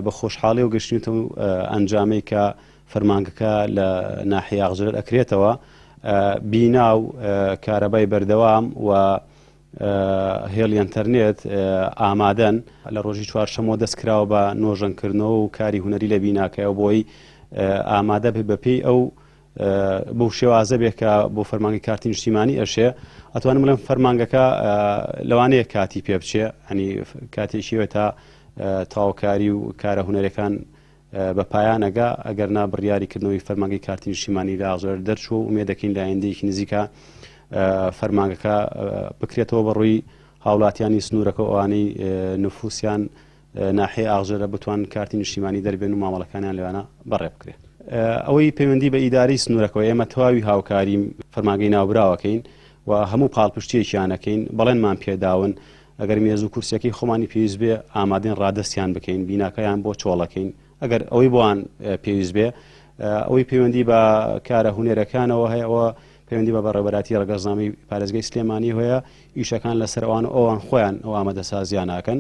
بە خۆشحاڵی و گەشتێتە و ئەنجامەی کە فەرمانگەکە لە ناحیە ئاغژرە ئەکرێتەوە بینا و کارەبای بەردەوام و هێڵی ئینتەرنێت ئامادەن لە ڕۆژی چوارشەمەوە دەستکراوە بە نۆژەنکردنەوە و کاری هونەری لە بیناکەیەوە بۆی ئامادە بەپێی ئەو بەو شێوازە بێت کە بۆ فەرمانگەی کارتی نیشتیمانی ئەشێ ئەتوانم بڵێم فەرمانگەکە لەوانەیە کاتی پێ بچێ هەنی کاتێکیوە تا تاواکاری و کارە هونەرەکان بە پایانەگا ئەگەر نا بڕیاریکردنەوەی فەرمانگەی کارتی نیشتیمانی لە ئاغژەر دەرچوو و ئومێد دەکەین لە ئایندەیەکی نزیکە فەرمانگەکە بکرێتەوە بەڕووی هاوڵاتیانی سنوورەکە ئەوانەی نفوسیان ناحیە ئاغژەرە بتوان کارتی نیشتیمانی دەربێن و مامەڵەکانیان لەوانە بەڕێ بکرێت. ئەوەی پەیوەندی بە ئیداری سنوورەکەەوە ئێمە تەواوی هاوکاری فەرمانگەی ناوبراوەکەین و هەموو پاڵپشتیەکیانەکەین بەڵێنمان پێداون ئەگەر مێز و کورسەکەی خۆمانی پێویست بێ ئامادەین ڕادەستیان بکەین بیناکەیان بۆ چۆڵەکەین ئەگەر ئەوەی بۆیان پێویست بێ ئەوەی پەیوەندی بە کارە هونێرەکانەوە هەیە ئەوە پەیوەندی بە بەڕێوەبەراتی ڕەگەزنامەی پارێزگای سلێمانی هەیە ئیشەکان لەسەر ئەوان خۆیان ئەو ئامادەسازیان ناکەن